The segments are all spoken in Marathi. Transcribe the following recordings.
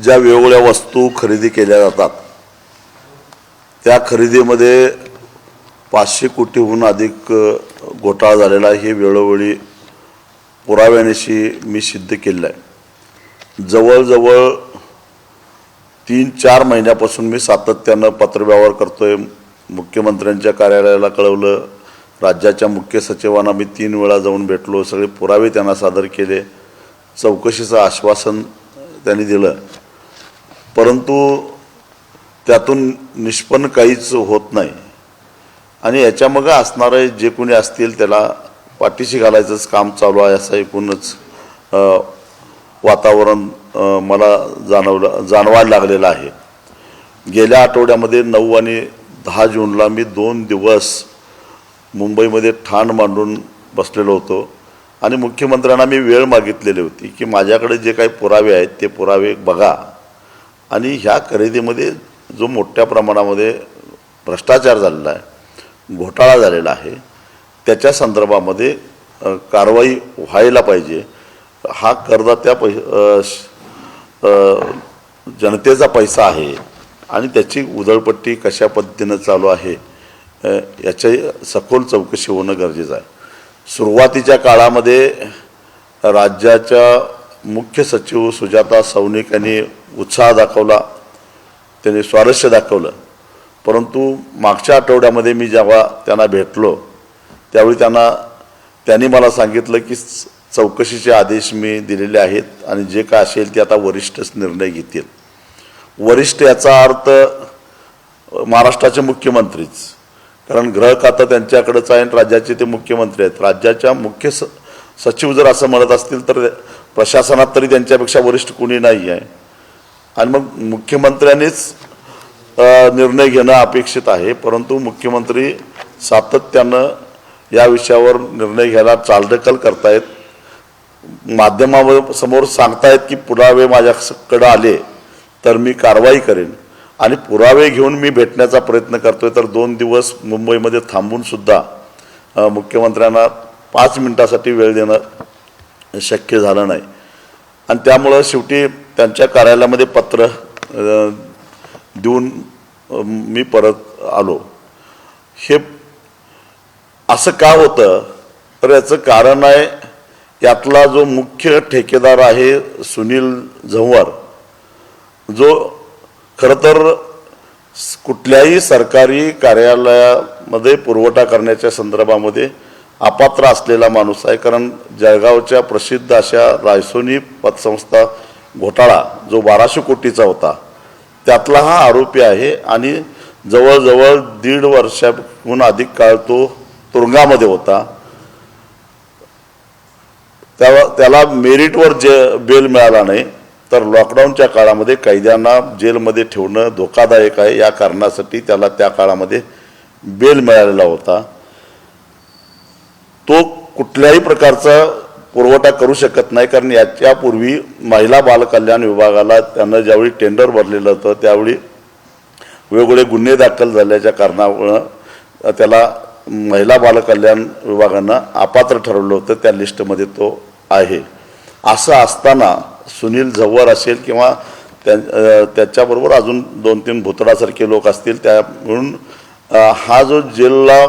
ज्या वेगवेगळ्या वस्तू खरेदी केल्या जातात त्या खरेदीमध्ये 500 कोटीहून अधिक घोटाळा झालेला आहे। हे वेळोवेळी पुराव्यानिशी मी सिद्ध केलं आहे। जवळजवळ 3-4 महिन्यापासून मी सातत्यानं पत्रव्यवहार करतोय। मुख्यमंत्र्यांच्या कार्यालयाला कळवलं, राज्याच्या मुख्य सचिवांना मी 3 वेळा जाऊन भेटलो, सगळे पुरावे त्यांना सादर केले, चौकशीचं आश्वासन त्यांनी दिलं, परंतु त्यातून निष्पन्न काहीच होत नाही। आणि याच्यामागे असणारे जे कोणी असतील त्याला पाठीशी घालायचंच काम चालू आहे असं एकूणच वातावरण मला जाणवायला लागलेलं आहे। गेल्या आठवड्यामध्ये 9 आणि 10 जूनला मी 2 दिवस मुंबईमध्ये ठाण मांडून बसलेलो होतो आणि मुख्यमंत्र्यांना मी वेळ मागितलेली होती की माझ्याकडे जे काही पुरावे आहेत ते पुरावे बघा आणि ह्या खरेदीमध्ये जो मोठ्या प्रमाणामध्ये भ्रष्टाचार झालेला आहे, घोटाळा झालेला आहे, त्याच्या संदर्भामध्ये कारवाई व्हायला पाहिजे। हा करदात्या जनतेचा पैसा आहे आणि त्याची उधळपट्टी कशा पद्धतीनं चालू आहे याची सखोल चौकशी होणं गरजेचं आहे। सुरुवातीच्या काळामध्ये राज्याच्या मुख्य सचिव सुजाता सौनिक यांनी उत्साह दाखवला, त्यांनी स्वारस्य दाखवलं, परंतु मागच्या आठवड्यामध्ये मी जेव्हा त्यांना भेटलो त्यावेळी त्यांनी मला सांगितलं की चौकशीचे आदेश मी दिलेले आहेत आणि जे काय असेल ते आता वरिष्ठच निर्णय घेतील। वरिष्ठ याचा अर्थ महाराष्ट्राचे मुख्यमंत्रीच, कारण गृह खातं त्यांच्याकडेच आहे आणि राज्याचे ते मुख्यमंत्री आहेत। राज्याच्या मुख्य सचिव जर असं म्हणत असतील तर प्रशासनात तरी त्यांच्यापेक्षा वरिष्ठ कोणी नाही आहे आणि मग मुख्यमंत्र्यांनीच निर्णय घेणं अपेक्षित आहे। परंतु मुख्यमंत्री सातत्यानं या विषयावर निर्णय घ्यायला चालढकल करतायत, माध्यमासमोर सांगतायत की पुरावे माझ्याकडे आले तर मी कारवाई करेन आणि पुरावे घेऊन मी भेटण्याचा प्रयत्न करतोय, तर 2 दिवस मुंबईमध्ये थांबून सुद्धा मुख्यमंत्र्यांना 5 मिनिटासाठी वेळ देणं शक्य झालं नाही आणि त्यामुळं शेवटी त्यांच्या कार्यालयामध्ये पत्र देऊन मी परत आलो। हे असं का होतं तर याचं कारण आहे, यातला जो मुख्य ठेकेदार आहे सुनील झंवर, जो खरं तर कुठल्याही सरकारी कार्यालयामध्ये पुरवठा करण्याच्या संदर्भामध्ये अपात्र असलेला माणूस आहे। कारण जळगावच्या प्रसिद्ध अशा रायसोनी पतसंस्था घोटाळा जो 1200 कोटीचा होता त्यातला हा आरोपी आहे आणि जवळजवळ 1.5 वर्षाहून अधिक काळ तो तुरुंगामध्ये होता। त्याला मेरिटवर बेल मिळाला नाही, तर लॉकडाऊनच्या काळामध्ये कैद्यांना जेलमध्ये ठेवणं धोकादायक आहे या कारणासाठी त्याला त्या काळामध्ये बेल मिळालेला होता। तो कुठल्याही प्रकारचा पुरवठा करू शकत नाही, कारण याच्यापूर्वी महिला बालकल्याण विभागाला त्यानं ज्यावेळी टेंडर भरलेलं होतं त्यावेळी वेगवेगळे गुन्हे दाखल झाल्याच्या कारणामुळं त्याला महिला बालकल्याण विभागानं अपात्र ठरवलं होतं, त्या लिस्टमध्ये तो आहे। असं असताना सुनील झंवर असेल किंवा त्याच्याबरोबर अजून 2-3 भुतडासारखे लोक असतील, त्या म्हणून हा जो जेलला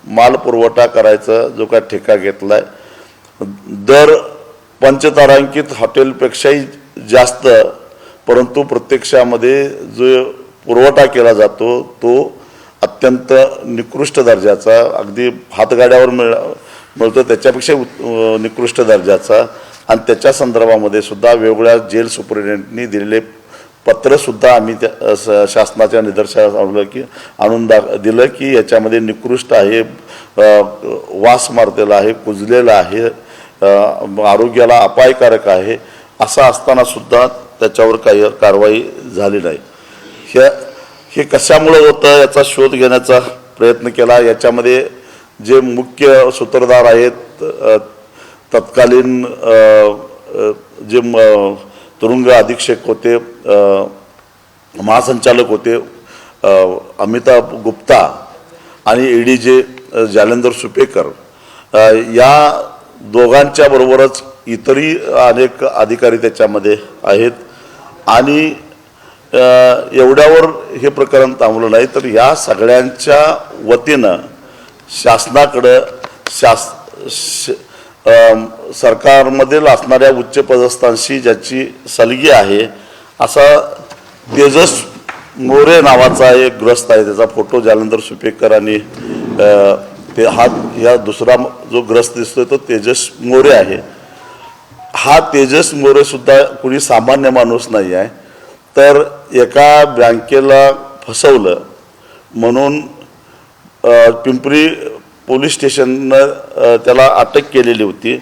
माल पुरवठा करायचा जो काय ठेका घेतला आहे, दर पंचतारांकित हॉटेलपेक्षाही जास्त, परंतु प्रत्यक्षामध्ये जो पुरवठा केला जातो तो अत्यंत निकृष्ट दर्जाचा, अगदी हातगाड्यावर मिळतो त्याच्यापेक्षा निकृष्ट दर्जाचा, आणि त्याच्या संदर्भामध्ये सुद्धा वेगवेगळ्या जेल सुपरिटेंडेंटनी दिलेले पत्रसुद्धा आम्ही त्या शासनाच्या निदर्शनास आणून दिलं की याच्यामध्ये निकृष्ट आहे, वास मारलेला आहे, कुजलेला आहे, आरोग्याला अपायकारक आहे, असं असताना सुद्धा त्याच्यावर काही कारवाई झाली नाही। हे कशामुळे होतं याचा शोध घेण्याचा प्रयत्न केला। याच्यामध्ये जे मुख्य सूत्रधार आहेत, तत्कालीन जे तुरुंग अधीक्षक होते, महासंचालक होते अमिताभ गुप्ता आणि ईडीचे जालेंदर सुपेकर, या दोघांच्या बरोबरच इतरही अनेक अधिकारी त्याच्यामध्ये आहेत आणि एवढ्यावर हे प्रकरण थांबलं नाही, तर या सगळ्यांच्या वतीनं शासनाकडं सरकारमधील असणाऱ्या उच्च पदस्थांशी ज्याची सलगी आहे असा तेजस मोरे नावाचा एक ग्रस्त आहे. त्याचा फोटो जालंधर सुपेकरांनी ते या दुसरा जो ग्रस्त दिसतोय तो तेजस मोरे आहे. हा तेजस मोरे सुद्धा कुणी सामान्य माणूस नाही आहे. तर एका बँकेला फसवलं म्हणून पिंपरी पोलीस स्टेशननं त्याला अटक केलेली होती.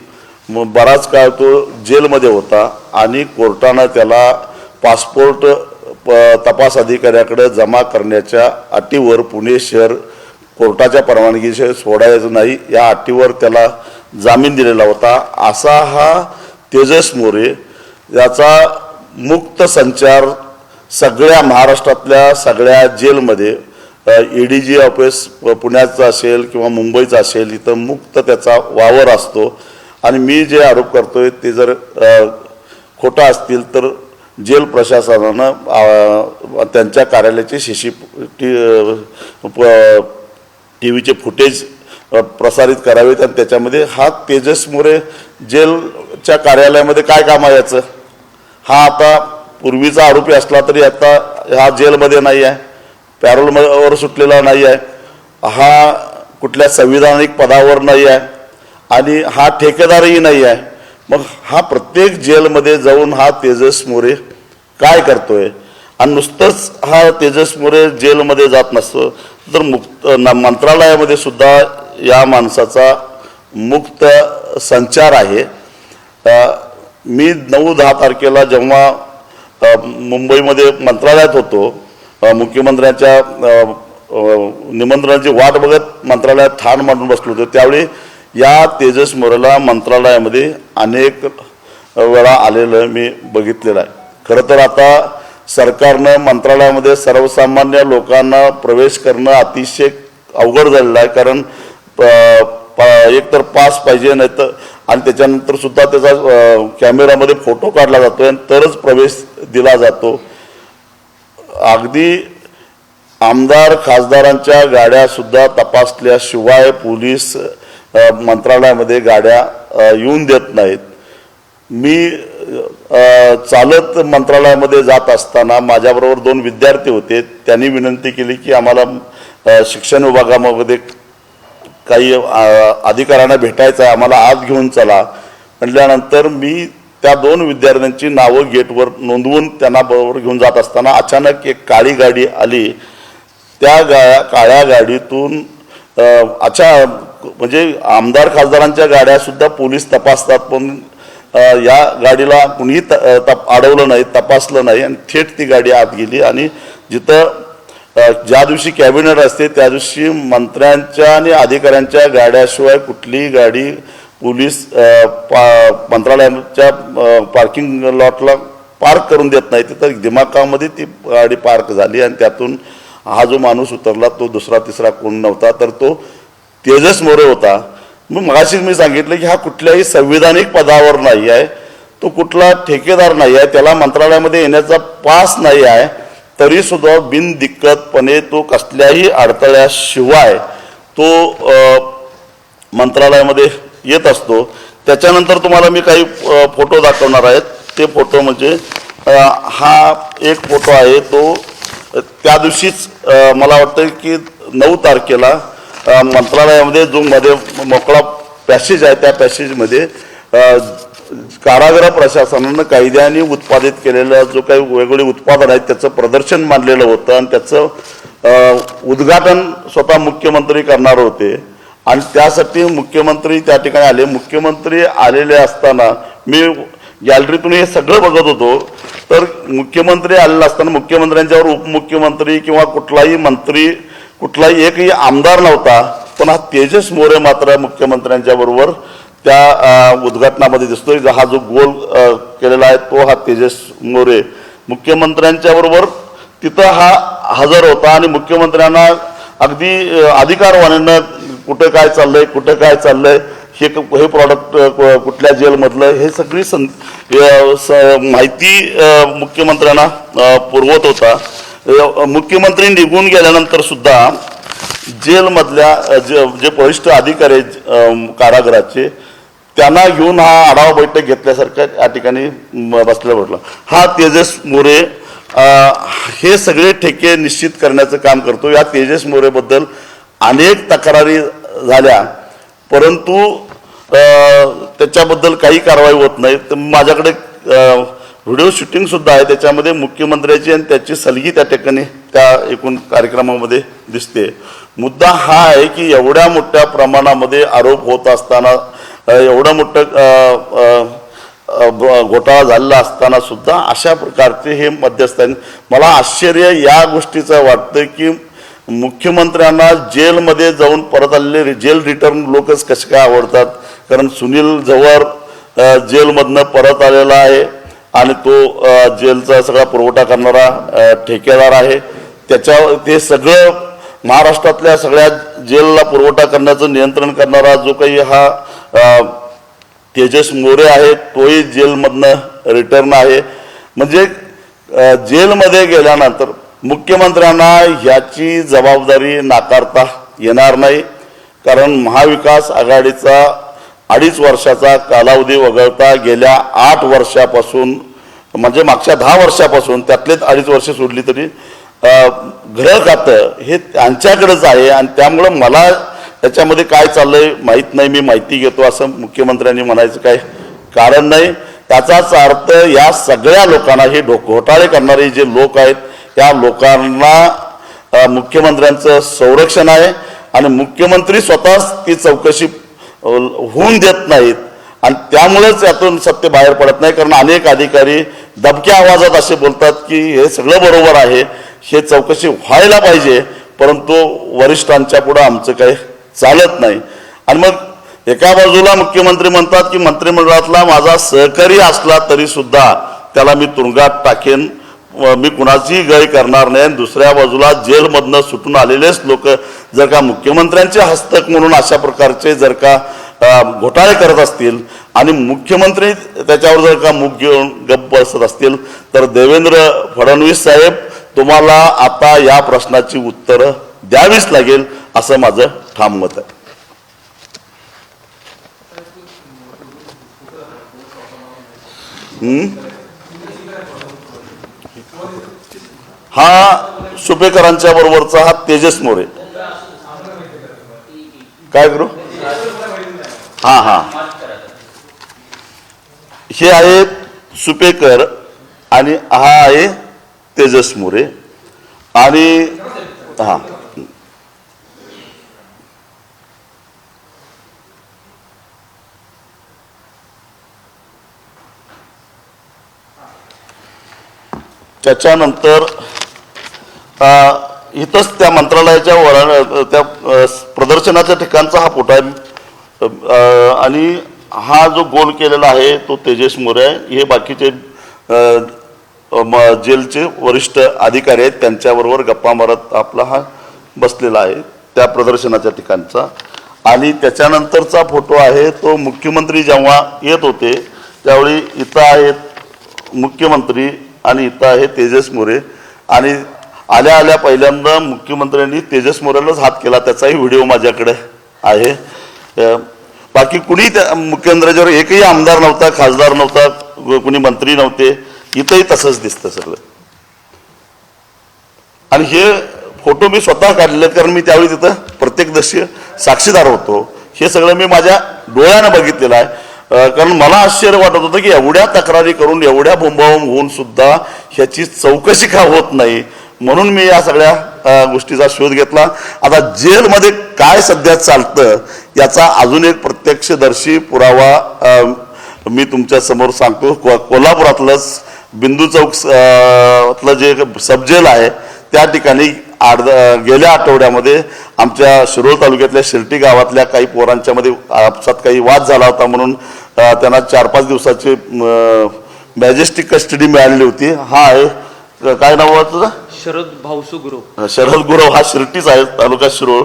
मग बराच काळ तो जेलमध्ये होता आणि कोर्टानं त्याला पासपोर्ट तपास अधिकाऱ्याकडे जमा करण्याच्या अटीवर पुणे शहर कोर्टाच्या परवानगीशिवाय सोडायचं नाही या अटीवर त्याला जामीन दिलेला होता. असा हा तेजस मोरे याचा मुक्त संचार सगळ्या महाराष्ट्रातल्या सगळ्या जेलमध्ये EDG ऑफिस पुण्याचं असेल किंवा मुंबईचं असेल इथं मुक्त त्याचा वावर असतो. आणि मी जे आरोप करतोय ते जर खोटा असतील तर जेल प्रशासनानं त्यांच्या कार्यालयाचे टीव्हीचे फुटेज प्रसारित करावेत आणि त्याच्यामध्ये हा तेजस मोरे जेलच्या कार्यालयामध्ये काय काम आहे याचं, हा आता पूर्वीचा आरोपी असला तरी आता हा जेलमध्ये नाही आहे, पॅरोलवर सुटलेला नाही आहे, हा कुठल्या संविधानिक पदावर नाही आहे आणि हा ठेकेदारही नाही आहे. मग हा प्रत्येक जेलमध्ये जाऊन हा तेजस मोरे काय करतोय. आणि नुसतंच हा तेजस मोरे जेलमध्ये जात नसतो तर मंत्रालयामध्ये सुद्धा या माणसाचा मुक्त संचार आहे. मी 9-10 तारखेला जेव्हा मुंबईमध्ये मंत्रालयात होतो, मुख्यमंत्र्यांच्या निमंत्रणाची वाट बघत मंत्रालयात ठाण मांडून बसलो होतो, त्यावेळी या तेजस मोरेला मंत्रालयामध्ये अनेक वेळा आलेलं मी बघितलेलं आहे. खरं तर आता सरकारनं मंत्रालयामध्ये सर्वसामान्य लोकांना प्रवेश करणं अतिशय अवघड झालेलं आहे. कारण एकतर पास पाहिजे नाही तर आणि त्याच्यानंतर सुद्धा त्याचा कॅमेरामध्ये फोटो काढला जातो आणि तरच प्रवेश दिला जातो. अगदी आमदार खासदारांच्या गाड्या सुद्धा तपासल्याशिवाय पोलीस मंत्रालयामध्ये गाड्या येऊन देत नाहीत. मी चालत मंत्रालयामध्ये जात असताना माझ्याबरोबर 2 विद्यार्थी होते. त्यांनी विनंती केली की आम्हाला शिक्षण विभागामध्ये काही अधिकाऱ्यांना भेटायचं आहे, आम्हाला आत घेऊन चला म्हटल्यानंतर मी त्या 2 विद्यार्थ्यांची नावं गेटवर नोंदवून त्यांना बरोबर घेऊन जात असताना अचानक एक काळी गाडी आली. त्या काळ्या गाडीतून म्हणजे आमदार खासदारांच्या गाड्यासुद्धा पोलीस तपासतात, पण या गाडीला कुणीही अडवलं नाही, तपासलं नाही आणि थेट ती गाडी आत गेली. आणि जिथं ज्या दिवशी कॅबिनेट असते त्या दिवशी मंत्र्यांच्या आणि अधिकाऱ्यांच्या गाड्याशिवाय कुठलीही गाडी पोलीस मंत्रालयाच्या पार्किंग लॉटला पार्क करून देत नाही. तिथं दिमाखामध्ये ती गाडी पार्क झाली आणि त्यातून हा जो माणूस उतरला तो दुसरा तिसरा कोण नव्हता तर तो तेजस मोरे होता. मग मगाशीच मी सांगितलं की हा कुठल्याही संविधानिक पदावर नाही आहे, तो कुठला ठेकेदार नाही आहे, त्याला मंत्रालयामध्ये येण्याचा पास नाही आहे, तरी सुद्धा बिनदिक्कतपणे तो कसल्याही अडथळ्याशिवाय तो मंत्रालयामध्ये येत असतो. त्याच्यानंतर तुम्हाला मी काही फोटो दाखवणार आहेत. ते फोटो म्हणजे हा एक फोटो आहे, तो त्या दिवशीच मला वाटतं की 9 तारखेला मंत्रालयामध्ये जो मध्ये मोकळा पॅसेज आहे त्या पॅसेजमध्ये कारागृह प्रशासनानं कायद्याने उत्पादित केलेलं जो काही वेगवेगळे उत्पादन आहेत त्याचं प्रदर्शन मांडलेलं होतं आणि त्याचं उद्घाटन स्वतः मुख्यमंत्री करणार होते आणि त्यासाठी मुख्यमंत्री त्या ठिकाणी आले. मुख्यमंत्री आलेले असताना मी गॅलरीतून हे सगळं बघत होतो. तर मुख्यमंत्री आलेला असताना मुख्यमंत्र्यांच्यावर उपमुख्यमंत्री किंवा कुठलाही मंत्री कुठलाही एकही आमदार नव्हता, पण हा तेजस मोरे मात्र मुख्यमंत्र्यांच्या बरोबर त्या उद्घाटनामध्ये दिसतोय. हा जो गोल केलेला आहे तो हा तेजस मोरे मुख्यमंत्र्यांच्या बरोबर तिथं हा हजर होता आणि मुख्यमंत्र्यांना अगदी अधिकारवाणीनं कुठं काय चाललंय हे प्रॉडक्ट कुठल्या जेलमधलं, हे सगळी माहिती मुख्यमंत्र्यांना पुरवत होता. मुख्यमंत्री निघून गेल्यानंतर सुद्धा जेलमधल्या जे वरिष्ठ अधिकारी आहेत कारागृहाचे, त्यांना घेऊन हा आढावा बैठक घेतल्यासारखं या ठिकाणी बसलेलं म्हटलं. हा तेजस मोरे हे सगळे ठेके निश्चित करण्याचं काम करतो. या तेजस मोरेबद्दल अनेक तक्रारी झाल्या, परंतु त्याच्याबद्दल काही कारवाई होत नाही. तर माझ्याकडे व्हिडिओ शूटिंग सुद्धा आहे, त्याच्यामध्ये मुख्यमंत्र्याची आणि त्याची सलगी त्या ठिकाणी त्या एकूण कार्यक्रमामध्ये दिसते. मुद्दा हा आहे की एवढ्या मोठ्या प्रमाणामध्ये आरोप होत असताना, एवढं मोठं घोटाळा झालेला असताना सुद्धा अशा प्रकारचे हे मध्यस्थ. मला आश्चर्य या गोष्टीचं वाटतं की मुख्यमंत्र्यांना जेलमध्ये जाऊन परत आलेले जेल रिटर्न लोकच कसे काय आवडतात. कारण सुनील जव्हार जेलमधनं परत आलेला आहे आणि तो जेलचा सगळा पुरवठा करणारा ठेकेदार आहे. ते सगळं महाराष्ट्रातल्या सगळ्या जेलला पुरवठा करण्याचं नियंत्रण करणारा जो काही हा तेजस मोरे आहे, तोही जेलमधनं रिटर्न आहे. म्हणजे जेलमध्ये गेल्यानंतर मुख्यमंत्र्यांना ह्याची जबाबदारी नाकारता येणार नाही. कारण महाविकास आघाडीचा 2.5 वर्षाचा कालावधी वगळता गेल्या 8 वर्षापासून, म्हणजे मागच्या 10 वर्षापासून, त्यातलेच 2.5 वर्ष सोडली तरी गृह खातं हे त्यांच्याकडेच आहे. आणि त्यामुळं मला त्याच्यामध्ये काय चाललंय माहीत नाही, मी माहिती घेतो असं मुख्यमंत्र्यांनी म्हणायचं काय कारण नाही. त्याचाच अर्थ या सगळ्या लोकांना, हे घोटाळे करणारे जे लोक आहेत, त्या लोकांना मुख्यमंत्र्यांचं संरक्षण आहे आणि मुख्यमंत्री स्वतःच ती चौकशी होऊन देत नाहीत. आणि त्यामुळेच यातून सत्य बाहेर पडत नाही. कारण अनेक अधिकारी दबक्या आवाजात असे बोलतात की हे सगळं बरोबर आहे, हे चौकशी व्हायला पाहिजे, परंतु वरिष्ठांच्या पुढं आमचं काही चालत नाही. आणि मग एका बाजूला मुख्यमंत्री म्हणतात की मंत्रिमंडळातला माझा सहकारी असला तरी सुद्धा त्याला मी तुरुंगात टाकेन, मी कुणाचीही गय करणार नाही. दुसऱ्या बाजूला जेलमधनं सुटून आलेलेच लोक जर का मुख्यमंत्र्यांचे हस्तक म्हणून अशा प्रकारचे जर का घोटाळे करत असतील आणि मुख्यमंत्री त्याच्यावर जर का मुख घेऊन गप्प बसत असतील, तर देवेंद्र फडणवीस साहेब तुम्हाला आता या प्रश्नाची उत्तरं द्यावीच लागेल, असं माझं ठाम मत आहे. हा सुपेकरांच्या बरोबरचा हा तेजस मोरे. काय करू? हा हे आहेत सुपेकर आणि हा आहे तेजस मोरे. आणि हा त्याच्यानंतर इथंच त्या मंत्रालयाच्या त्या प्रदर्शनाच्या ठिकाणचा हा फोटो आहे. आणि हा जो गोल केलेला आहे तो तेजस मोरे आहे. हे बाकीचे जेलचे वरिष्ठ अधिकारी आहेत, त्यांच्याबरोबर गप्पा मारत आपला हा बसलेला आहे त्या प्रदर्शनाच्या ठिकाणचा. आणि त्याच्यानंतरचा फोटो आहे तो मुख्यमंत्री जेव्हा येत होते त्यावेळी इथं आहेत मुख्यमंत्री आणि इथं आहे तेजस मोरे. आणि आल्या आल्या पहिल्यांदा मुख्यमंत्र्यांनी तेजस मोरेलाच हात केला, त्याचाही व्हिडिओ माझ्याकडे आहे. बाकी कुणी त्या मुख्यमंत्र्याच्यावर एकही आमदार नव्हता, खासदार नव्हता, कुणी मंत्री नव्हते. इथंही तसंच दिसतं सगळं. आणि हे फोटो मी स्वतः काढले, कारण मी त्यावेळी तिथं प्रत्यक्षदर्शी साक्षीदार होतो. हे सगळं मी माझ्या डोळ्यानं बघितलेलं आहे. कारण मला आश्चर्य वाटत होतं की एवढ्या तक्रारी करून, एवढ्या बोंबाबोंब होऊन सुद्धा ह्याची चौकशी का होत नाही. म्हणून मी या सगळ्या गोष्टीचा शोध घेतला. आता जेलमध्ये काय सध्या चालतं याचा अजून एक प्रत्यक्षदर्शी पुरावा मी तुमच्या समोर सांगतो. कोल्हापुरातलंच बिंदू चौकतलं जे सब जेल आहे त्या ठिकाणी गेल्या आठवड्यामध्ये आमच्या शिरोळ तालुक्यातल्या शिर्टी गावातल्या काही पोरांच्यामध्ये आपसात काही वाद झाला होता, म्हणून त्यांना 4-5 दिवसाची मॅजेस्टिक कस्टडी मिळालेली होती. हा आहे, काय नाव आहे तुझं? शरद भाऊसू गुरव. शरद गुरव हा शिर्टीच आहे, तालुका शिरोळ.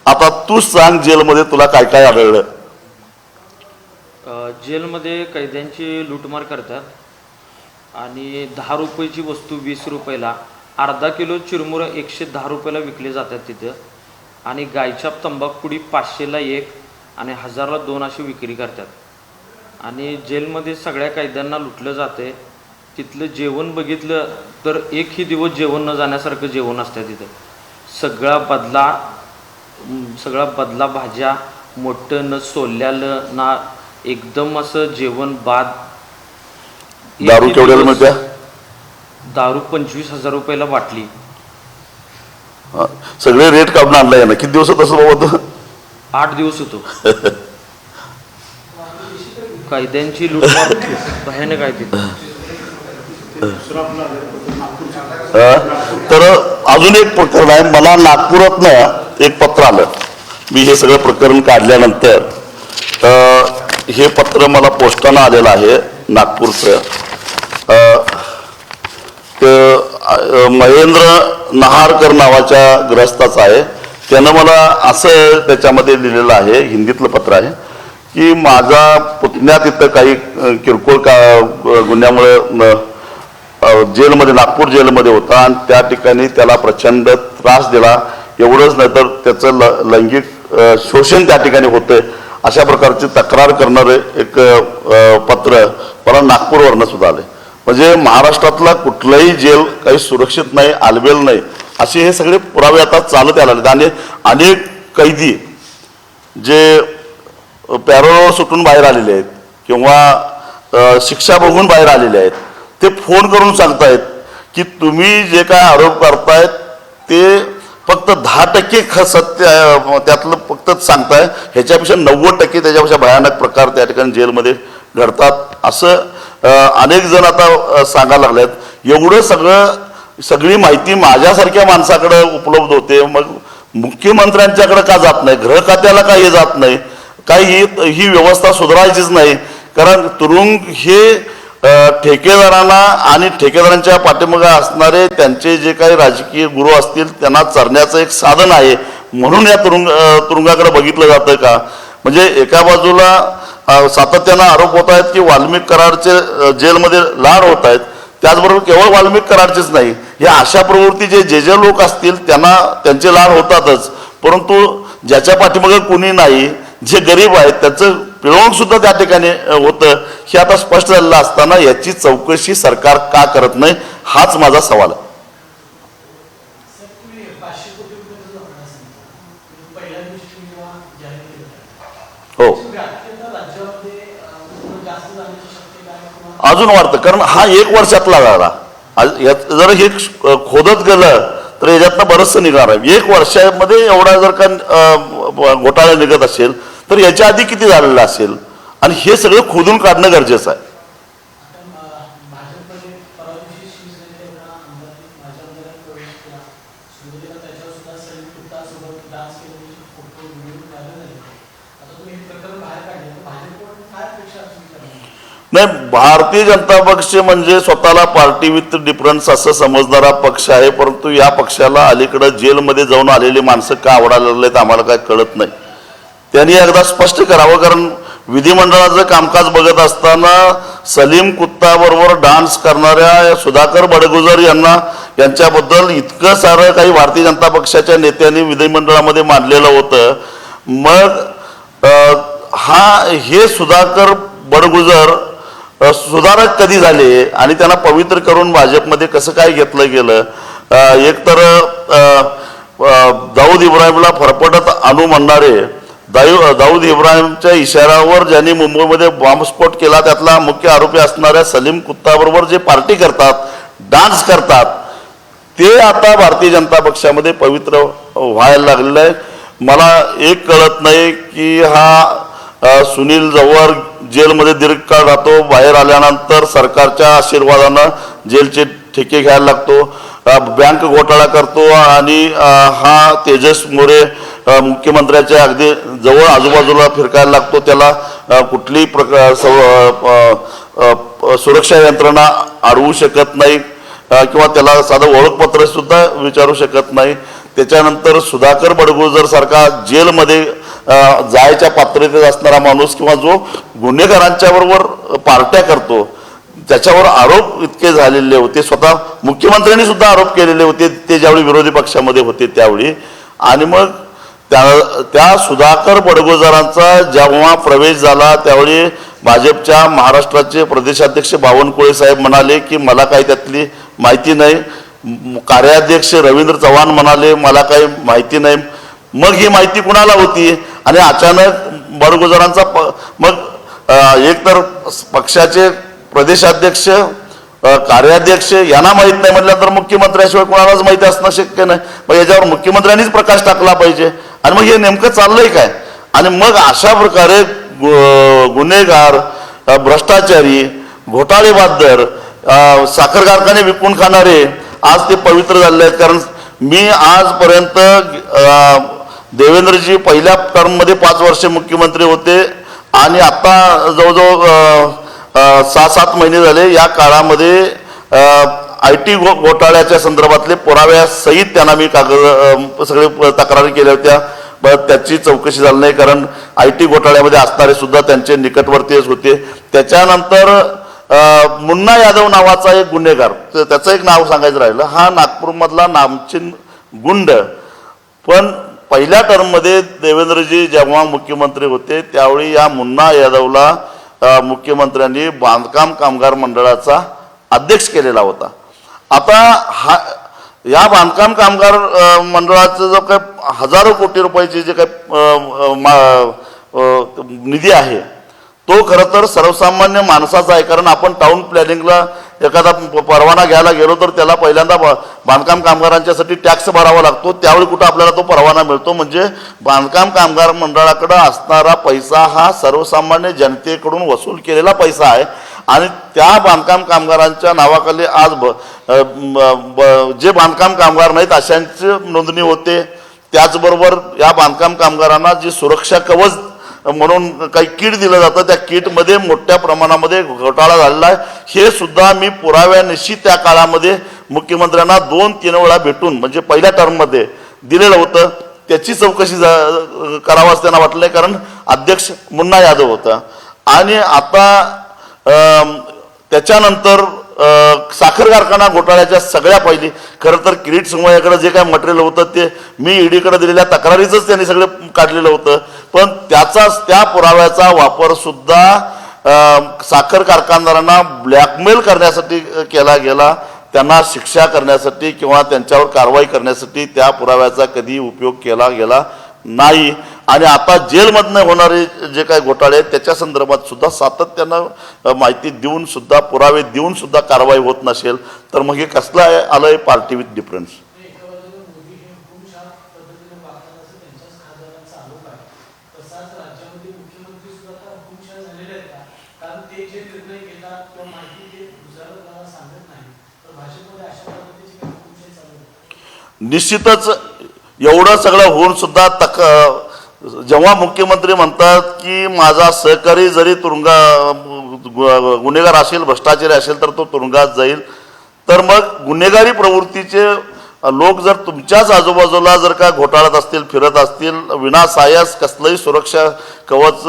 आता तू सांग जेलमध्ये तुला काय काय आढळलं? जेलमध्ये कैद्यांची लूटमार करतात आणि 10 रुपयाची वस्तू 20 रुपयाला, अर्धा किलो चिरमुरं 110 रुपयाला विकले जातात तिथं, आणि गायछाप तंबाखुडी 500ला 1 आणि 1000ला 2 अशी विक्री करतात. आणि जेलमध्ये सगळ्या कैद्यांना लुटलं जाते. तिथलं जेवण बघितलं तर एकही दिवस जेवण न जाण्यासारखं जेवण असतं तिथं. सगळा बदला भाज्या, मोठं न सोलल्यालं ना, एकदम असं जेवण बाद. दारू केवढ्याला मिळते? दारू 25,000 रुपयाला बाटली. सगळे रेट काढून आणलाय ना. किती दिवस तसं बाबा तू? 8 दिवस होतो. कैद्यांची लूटमार भयानक आहे तिथं. तर अजून एक प्रकरण आहे. मला नागपुरातनं एक पत्र आलं. मी हे सगळं प्रकरण काढल्यानंतर हे पत्र मला पोस्टानं आलेलं आहे नागपूरचं. महेंद्र नहारकर नावाच्या ग्रस्ताचं आहे. त्यानं मला असं त्याच्यामध्ये लिहिलेलं आहे, हिंदीतलं पत्र आहे, की माझा पुतण्या तिथं काही किरकोळ गुन्ह्यामुळे जेलमध्ये, नागपूर जेलमध्ये होता आणि त्या ठिकाणी त्याला प्रचंड त्रास दिला. एवढंच नाही तर त्याचं लैंगिक शोषण त्या ठिकाणी होतंय, अशा प्रकारची तक्रार करणारे एक पत्र मला नागपूरवरनं सुद्धा आले. म्हणजे महाराष्ट्रातला कुठलंही जेल काही सुरक्षित नाही, आलबेल नाही, असे हे सगळे पुरावे आता चालत आले. आणि अनेक कैदी जे पॅरोलवर सुटून बाहेर आलेले आहेत किंवा शिक्षा बघून बाहेर आलेले आहेत, ते फोन करून सांगतायत की तुम्ही जे काय आरोप करतायत ते फक्त 10% सत्य, त्यातलं फक्त सांगताय, ह्याच्यापेक्षा 90% त्याच्यापेक्षा भयानक प्रकार त्या ठिकाणी जेलमध्ये घडतात, असं अनेक जण आता सांगायला लागलेत. एवढं सगळी माहिती माझ्यासारख्या माणसाकडे उपलब्ध होते, मग मुख्यमंत्र्यांच्याकडे का जात नाही, गृह खात्याला का हे जात नाही, काही ही व्यवस्था सुधारायचीच नाही. कारण तुरुंग हे ठेकेदारांना आणि ठेकेदारांच्या पाठीमागे असणारे त्यांचे जे काही राजकीय गुरु असतील त्यांना चरण्याचं एक साधन आहे, म्हणून या तुरुंगाकडे बघितलं जातं का? म्हणजे एका बाजूला सातत्यानं आरोप होत आहेत की वाल्मिक कराडचे जेलमध्ये लाड होत आहेत, त्याचबरोबर केवळ वाल्मिक कराडचेच नाही, या अशा प्रवृत्तीचे जे लोक असतील त्यांना त्यांचे लाड होतातच, परंतु ज्याच्या पाठीमागे कुणी नाही, जे गरीब आहेत त्याचं पिळवणूक सुद्धा त्या ठिकाणी होतं. हे आता स्पष्ट झालेलं असताना याची चौकशी सरकार का करत नाही, हाच माझा सवाल आहे. हो, अजून वाढतं, कारण हा 1 वर्षातला गाळा. जर हे खोदत गेलं तर याच्यातनं बरंचसं निघणार आहे. 1 वर्षामध्ये एवढा जर का घोटाळा निघत असेल तर याच्या आधी किती झालेलं असेल, आणि हे सगळं खोदून काढणं गरजेचं आहे. नाही, भारतीय जनता पक्ष म्हणजे स्वतःला पार्टी विथ डिफरन्स असं समजणारा पक्ष आहे, परंतु या पक्षाला अलीकडे जेलमध्ये जाऊन आलेली माणसं का आवडायला लागलेत आम्हाला काय कळत नाही. त्यांनी एकदा स्पष्ट करावं, कारण विधिमंडळाचं कामकाज बघत असताना सलीम कुत्ताबरोबर डान्स करणाऱ्या सुधाकर बडगुजर यांच्याबद्दल इतकं सारं काही भारतीय जनता पक्षाच्या नेत्यांनी विधिमंडळामध्ये मांडलेलं होतं. मग हे सुधाकर बडगुजर सुधारक कधी झाले आणि त्यांना पवित्र करून भाजपमध्ये कसं काय घेतलं गेलं? एकतर दाऊद इब्राहिमला फरफटत आणू म्हणणारे दाऊद इब्राहिमच्या इशाऱ्यावर ज्यांनी मुंबईमध्ये बॉम्बस्फोट केला त्यातला मुख्य आरोपी असणाऱ्या सलीम कुत्ताबरोबर जे पार्टी करतात, डान्स करतात, ते आता भारतीय जनता पक्षामध्ये पवित्र व्हायला लागलेलं आहे. मला एक कळत नाही की हा सुनील जव्हार जेलमध्ये दीर्घ काळ राहतो, बाहेर आल्यानंतर सरकारच्या आशीर्वादानं जेलचे ठेके घ्यायला लागतो, बँक घोटाळा करतो, आणि हा तेजस मोरे मुख्यमंत्र्याच्या अगदी जवळ आजूबाजूला फिरकायला लागतो. त्याला कुठलीही सुरक्षा यंत्रणा अडवू शकत नाही किंवा त्याला साधं ओळखपत्र सुद्धा विचारू शकत नाही. त्याच्यानंतर सुधाकर बडगुजर सारखा जेलमध्ये जायच्या पात्रतेत असणारा माणूस किंवा जो गुन्हेगारांच्या बरोबर पार्ट्या करतो त्याच्यावर आरोप इतके झालेले होते, स्वतः मुख्यमंत्र्यांनी सुद्धा आरोप केलेले होते ते ज्यावेळी विरोधी पक्षामध्ये होते त्यावेळी. आणि मग त्या सुधाकर बडगुजरांचा जेव्हा प्रवेश झाला त्यावेळी भाजपच्या महाराष्ट्राचे प्रदेशाध्यक्ष बावनकुळे साहेब म्हणाले की मला काही त्यातली माहिती नाही, कार्याध्यक्ष रवींद्र चव्हाण म्हणाले मला काही माहिती नाही. मग ही माहिती कुणाला होती? आणि अचानक बडगुजरांचा मग एकतर पक्षाचे प्रदेशाध्यक्ष कार्याध्यक्ष यांना माहीत नाही म्हटल्यानंतर मुख्यमंत्र्याशिवाय कोणालाच माहिती असणं शक्य नाही. मग याच्यावर मुख्यमंत्र्यांनीच प्रकाश टाकला पाहिजे. आणि मग हे नेमकं चाललंय काय? आणि मग अशा प्रकारे गुन्हेगार, भ्रष्टाचारी, घोटाळेबादर, साखर कारखाने विकून खाणारे आज ते पवित्र झालेले आहेत. कारण मी आजपर्यंत देवेंद्रजी पहिल्या टर्ममध्ये 5 वर्ष मुख्यमंत्री होते आणि आता जवळजवळ 6-7 महिने झाले या काळामध्ये IT घोटाळ्याच्या संदर्भातले पुराव्यासहित त्यांना मी सगळे तक्रारी केल्या होत्या. त्याची चौकशी झाली नाही कारण IT घोटाळ्यामध्ये असणारे सुद्धा त्यांचे निकटवर्तीयच होते. त्याच्यानंतर मुन्ना यादव नावाचा एक गुन्हेगार, त्याचं एक नाव सांगायचं राहिलं, हा नागपूरमधला नामचीन गुंड. पण पहिल्या टर्ममध्ये देवेंद्रजी जेव्हा मुख्यमंत्री होते त्यावेळी या मुन्ना यादवला मुख्यमंत्र्यांनी बांधकाम कामगार मंडळाचा अध्यक्ष केलेला होता. आता या बांधकाम कामगार मंडळाचं जो काय हजारो कोटी रुपयाची जे काय निधी आहे तो खरं तर सर्वसामान्य माणसाचा आहे. कारण आपण टाउन प्लॅनिंगला एखादा परवाना घ्यायला गेलो तर त्याला पहिल्यांदा बांधकाम कामगारांच्यासाठी टॅक्स भरावा लागतो, त्यावेळी कुठं आपल्याला तो परवाना मिळतो. म्हणजे बांधकाम कामगार मंडळाकडे असणारा पैसा हा सर्वसामान्य जनतेकडून वसूल केलेला पैसा आहे. आणि त्या बांधकाम कामगारांच्या नावाखाली आज जे बांधकाम कामगार नाहीत अशांची नोंदणी होते. त्याचबरोबर या बांधकाम कामगारांना जी सुरक्षा कवच म्हणून काही किट दिलं जातं, त्या किटमध्ये मोठ्या प्रमाणामध्ये घोटाळा झालेला आहे. हे सुद्धा मी पुराव्यानिशी त्या काळामध्ये मुख्यमंत्र्यांना 2-3 वेळा भेटून म्हणजे पहिल्या टर्ममध्ये दिलेलं होतं. त्याची चौकशी करावंच त्यांना वाटलं नाही कारण अध्यक्ष मुन्ना यादव होता. आणि आता त्याच्यानंतर साखर कारखाना घोटाळ्याच्या सगळ्या पहिली खरं तर किरीट सोमय्याकडे जे काय मटेरियल होतं ते मी ईडीकडे दिलेल्या तक्रारीचंच त्यांनी सगळं काढलेलं होतं. पण त्या पुराव्याचा वापर सुद्धा साखर कारखानदारांना ब्लॅकमेल करण्यासाठी केला गेला, त्यांना शिक्षा करण्यासाठी किंवा त्यांच्यावर कारवाई करण्यासाठी त्या पुराव्याचा कधी उपयोग केला गेला नाही. आणि आता जेलमधनं होणारे जे काही घोटाळे आहेत त्याच्या संदर्भात सुद्धा सातत्यानं माहिती देऊन सुद्धा पुरावे देऊन सुद्धा कारवाई होत नसेल तर मग हे कसलं आहे आलं पार्टी विथ डिफरन्स. निश्चितच एवढं सगळं होऊन सुद्धा जेव्हा मुख्यमंत्री म्हणतात की माझा सहकारी जरी गुन्हेगार असेल, भ्रष्टाचारी असेल तर तो तुरुंगात जाईल, तर मग गुन्हेगारी प्रवृत्तीचे लोक जर तुमच्याच आजूबाजूला जर का घोटाळत असतील, फिरत असतील, विनासायास कसलंही सुरक्षा कवच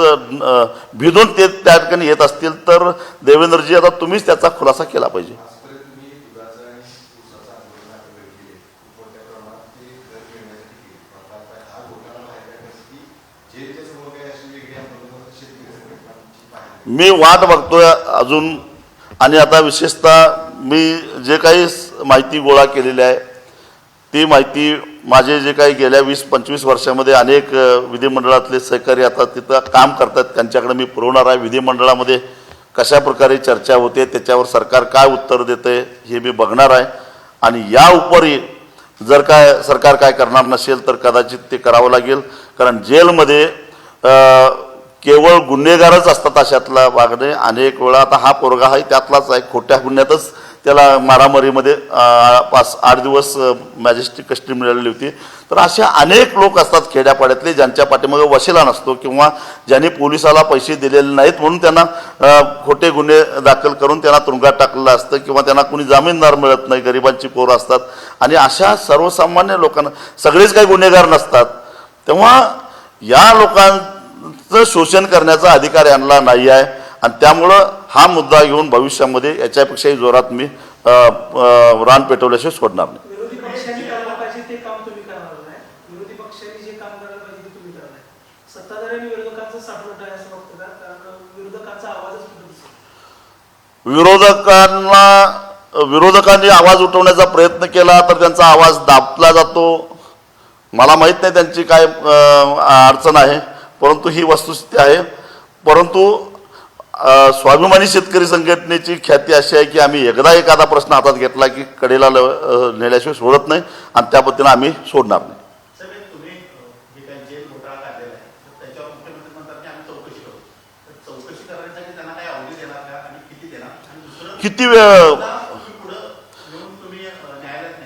भिदून ते त्या ठिकाणी येत असतील तर देवेंद्रजी आता तुम्हीच त्याचा खुलासा केला पाहिजे. मी वाट बघतोय अजून. आणि आता विशेषतः मी जे काही माहिती गोळा केलेली आहे ती माहिती माझे जे काही गेल्या 20-25 वर्षामध्ये अनेक विधिमंडळातले सहकारी आता तिथं काम करतात त्यांच्याकडे मी पुरवणार आहे. विधिमंडळामध्ये कशा प्रकारे चर्चा होते त्याच्यावर सरकार काय उत्तर देते हे मी बघणार आहे. आणि या उपरी जर काय सरकार काय करणार नसेल तर कदाचित ते करावं लागेल. कारण जेलमध्ये केवळ गुन्हेगारच असतात अशातला वागणे. अनेक वेळा आता हा पोरगा आहे त्यातलाच आहे, खोट्या गुन्ह्यातच त्याला मारामारीमध्ये 5-8 दिवस मॅजेस्टिक कस्टडी मिळालेली होती. तर अशा अनेक लोक असतात खेड्यापाड्यातले ज्यांच्या पाठीमागे वशिला नसतो किंवा ज्यांनी पोलिसाला पैसे दिलेले नाहीत म्हणून त्यांना खोटे गुन्हे दाखल करून त्यांना तुरुंगात टाकलेलं असतं किंवा त्यांना कुणी जामीनदार मिळत नाही, गरिबांची पोरं असतात. आणि अशा सर्वसामान्य लोकांना सगळेच काही गुन्हेगार नसतात. तेव्हा या लोकांचं शोषण करण्याचा अधिकार यांना नाही आहे आणि त्यामुळं हा मुद्दा घेऊन भविष्यामध्ये याच्यापेक्षाही जोरात मी रान पेटवल्याशिवाय सोडणार नाही. विरोधी पक्षांनी करायला पाहिजे ते काम तुम्ही करणार नाही. विरोधी पक्षांनी जे काम करायला पाहिजे ते तुम्ही करणार नाही. सत्ताधारी आणि विरोधकांचा साठवट आहे असं वाटतं का? कारण विरोधकांचा आवाजच कुठं दिसतो. विरोधकांनी आवाज उठवण्याचा प्रयत्न केला तर त्यांचा आवाज दाबला जातो. मला माहीत नाही त्यांची काय अडचण आहे, परंतु ही वस्तुस्थिती आहे. परंतु स्वाभिमानी शेतकरी संघटनेची ख्याती अशी आहे की आम्ही एकदा एखादा प्रश्न हातात घेतला की कडेला नेल्याशिवाय सोडत नाही आणि त्या पद्धतीनं आम्ही सोडणार नाही. किती वेळ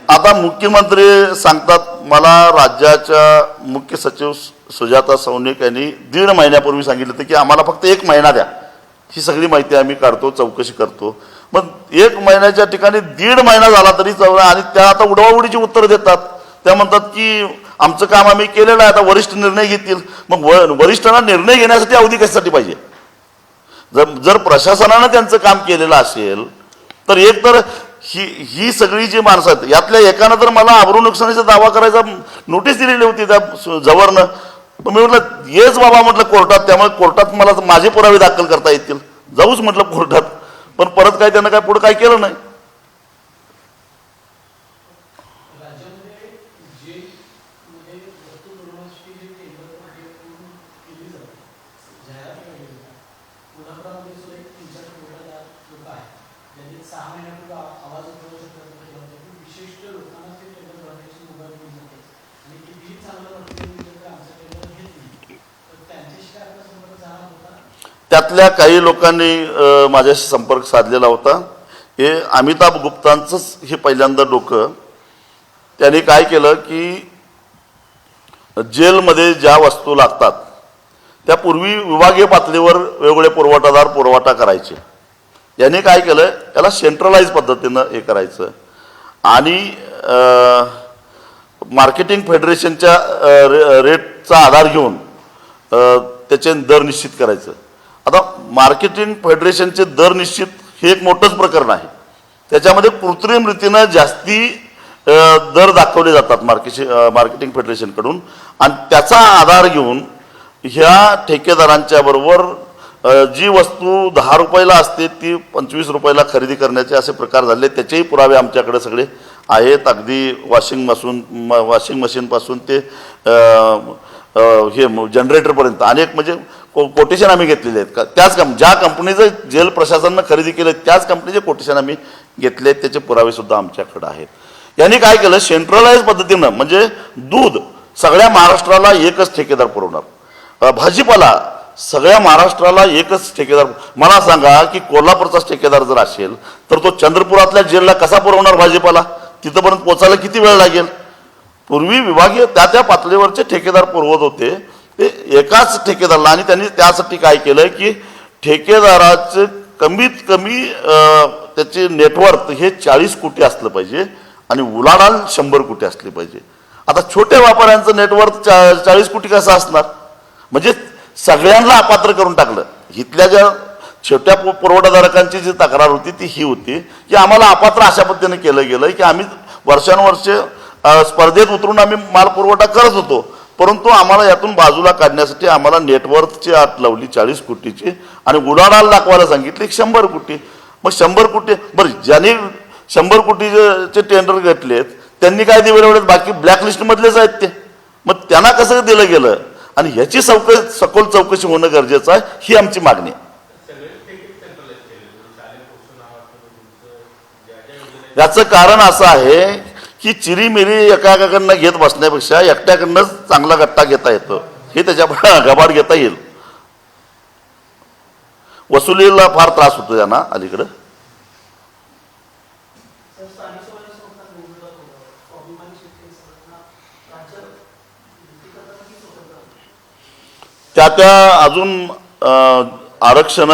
आता मुख्यमंत्री सांगतात, मला राज्याच्या मुख्य सचिव सुजाता सौनिक यांनी 1.5 महिन्यापूर्वी सांगितलं होतं की आम्हाला फक्त 1 महिना द्या, ही सगळी माहिती आम्ही काढतो, चौकशी करतो. मग 1 महिन्याच्या ठिकाणी 1.5 महिना झाला तरी चौदा आणि त्या आता उडवाउडीची उत्तर देतात. त्या म्हणतात की आमचं काम आम्ही केलेलं आहे, आता वरिष्ठ निर्णय घेतील. मग वरिष्ठांना निर्णय घेण्यासाठी अवधी कशासाठी पाहिजे? जर प्रशासनानं त्यांचं काम केलेलं असेल तर एक तर ही सगळी जी माणसं आहेत यातल्या एकानं तर मला आबरू नुकसानीचा दावा करायचा नोटीस दिलेली होती त्या जवळनं. मी म्हटलं येच बाबा म्हटलं कोर्टात, त्यामुळे कोर्टात मला माझे पुरावे दाखल करता येतील, जाऊच म्हटलं कोर्टात. पण परत काय त्यानं काय पुढे काय केलं नाही. त्यातल्या काही लोकांनी माझ्याशी संपर्क साधलेला होता. हे अमिताभ गुप्तांचंच हे पहिल्यांदा डोकं. त्यांनी काय केलं की जेलमध्ये ज्या वस्तू लागतात त्या पूर्वी विभागीय पातळीवर वेगवेगळे पुरवठा करायचे. यांनी काय केलं, याला सेंट्रलाइज पद्धतीनं हे करायचं आणि मार्केटिंग फेडरेशनच्या रेटचा आधार घेऊन त्याचे दर निश्चित करायचं. आता मार्केटिंग फेडरेशनचे दर निश्चित हे एक मोठंच प्रकरण आहे. त्याच्यामध्ये कृत्रिम रीतीनं जास्ती दर दाखवले जातात मार्केटिंग फेडरेशनकडून आणि त्याचा आधार घेऊन ह्या ठेकेदारांच्या बरोबर जी वस्तू 10 रुपयाला असते ती 25 रुपयाला खरेदी करण्याचे असे प्रकार झाले. त्याचेही पुरावे आमच्याकडे सगळे आहेत. अगदी वॉशिंग मशीनपासून ते हे जनरेटरपर्यंत अनेक म्हणजे कोटेशन आम्ही घेतलेले आहेत. त्याच ज्या कंपनीचं जेल प्रशासनानं खरेदी केलं त्याच कंपनीचे कोटेशन आम्ही घेतले आहेत, त्याचे पुरावे सुद्धा आमच्याकडे आहेत. यांनी काय केलं, सेंट्रलाइज पद्धतीनं म्हणजे दूध सगळ्या महाराष्ट्राला एकच ठेकेदार पुरवणार, भाजीपाला सगळ्या महाराष्ट्राला एकच ठेकेदार. मला सांगा की कोल्हापूरचाच ठेकेदार जर असेल तर तो चंद्रपुरातल्या जेलला कसा पुरवणार भाजीपाला? तिथंपर्यंत पोचायला किती वेळ लागेल? पूर्वी विभागीय त्या पातळीवरचे ठेकेदार पुरवत होते ते एकाच ठेकेदारला. आणि त्यांनी त्यासाठी काय केलं की ठेकेदाराचं कमीत कमी त्याचे नेटवर्क हे 40 कोटी असलं पाहिजे आणि उलाढाल 100 कोटी असली पाहिजे. आता छोट्या व्यापाऱ्यांचं नेटवर्क 40 कोटी कसं असणार? म्हणजे सगळ्यांना अपात्र करून टाकलं. इथल्या ज्या छोट्या पुरवठादारकांची जी तक्रार होती ती ही होती की आम्हाला अपात्र अशा पद्धतीने केलं गेलं की आम्ही वर्षानुवर्षे स्पर्धेत उतरून आम्ही माल पुरवठा करत होतो, परंतु आम्हाला यातून बाजूला काढण्यासाठी आम्हाला नेटवर्कची अट लावली 40 कोटीची आणि उलाढाल दाखवायला सांगितली 100 कोटी. मग 100 कोटी बरं, ज्यांनी 100 कोटीचे टेंडर घेतलेत त्यांनी काय दिले? बाकी ब्लॅकलिस्टमधलेच आहेत ते. मग त्यांना कसं दिलं गेलं? आणि ह्याची सखोल चौकशी होणं गरजेचं आहे, ही आमची मागणी आहे. याचं कारण असं आहे की चिरीमिरी एकाकडनं घेत बसण्यापेक्षा एकट्याकडनंच चांगला गट्टा घेता येतो, हे त्याच्या गबाड घेता येईल. वसुलीला फार त्रास होतो त्यांना अलीकडं. त्या अजून आरक्षण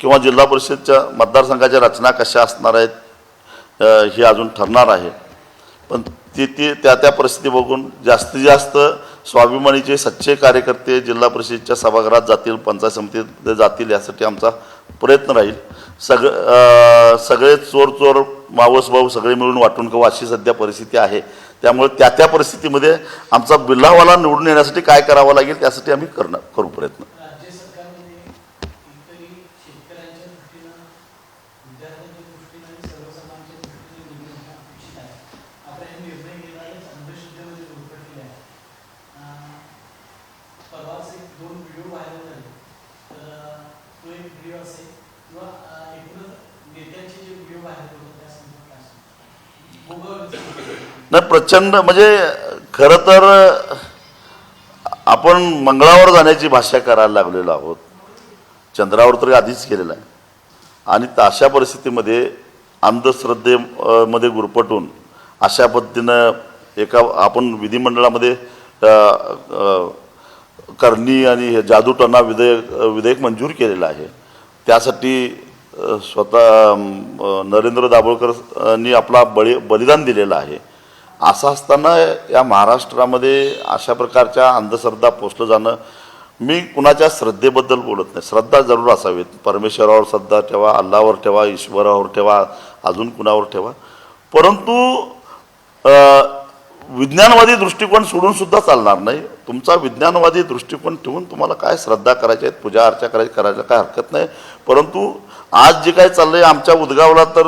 किंवा जिल्हा परिषदच्या मतदारसंघाच्या रचना कशा असणार आहेत हे अजून ठरणार आहे. पण ती त्या परिस्थिती बघून जास्तीत जास्त स्वाभिमानीचे सच्चे कार्यकर्ते जिल्हा परिषदेच्या सभागृहात जातील, पंचायत समितीत जातील, यासाठी आमचा प्रयत्न राहील. सगळे चोर मावस भाऊ सगळे मिळून वाटून खाऊ अशी सध्या परिस्थिती आहे. त्यामुळे त्या परिस्थितीमध्ये आमचा बिल्लावाला निवडून येण्यासाठी काय करावं लागेल त्यासाठी आम्ही करू प्रयत्न. राज्य सरकारमध्ये एकतरी शेतकऱ्यांच्या दृष्टीनं, विद्यार्थ्यांच्या दृष्टीनं आणि सर्वसामान्यांच्या दृष्टीने निर्णय अपेक्षित आहे. आता हे निर्णय घेणारे अंधश्रद्धेमध्ये गुरफटलेले आहे. परवाच एक 2 व्हिडिओ व्हायरल झाले, तर तो एक व्हिडिओ असेल किंवा एकूणच नेत्यांचे जे व्हिडिओ व्हायरल होतात त्या संदर्भात नाही, प्रचंड म्हणजे खरं तर आपण मंगळावर जाण्याची भाषा करायला लागलेलो आहोत. चंद्रावर तरी आधीच केलेलं आहे. आणि अशा परिस्थितीमध्ये अंधश्रद्धेमध्ये गुरफटून अशा पद्धतीनं आपण विधिमंडळामध्ये करणी आणि जादूटोणा विधेयक मंजूर केलेलं आहे. त्यासाठी स्वतः नरेंद्र दाभोळकरांनी आपला बलिदान दिलेलं आहे. असं असताना या महाराष्ट्रामध्ये अशा प्रकारच्या अंधश्रद्धा पोचलं जाणं, मी कुणाच्या श्रद्धेबद्दल बोलत नाही. श्रद्धा जरूर असावीत. परमेश्वरावर श्रद्धा ठेवा, अल्लावर ठेवा, ईश्वरावर ठेवा, अजून कुणावर ठेवा. परंतु विज्ञानवादी दृष्टिकोन सोडून सुद्धा चालणार नाही. तुमचा विज्ञानवादी दृष्टिकोन ठेवून तुम्हाला काय श्रद्धा करायची आहेत, पूजा अर्चा करायला काय हरकत नाही. परंतु आज जे काय चाललंय आमच्या उदगावला, तर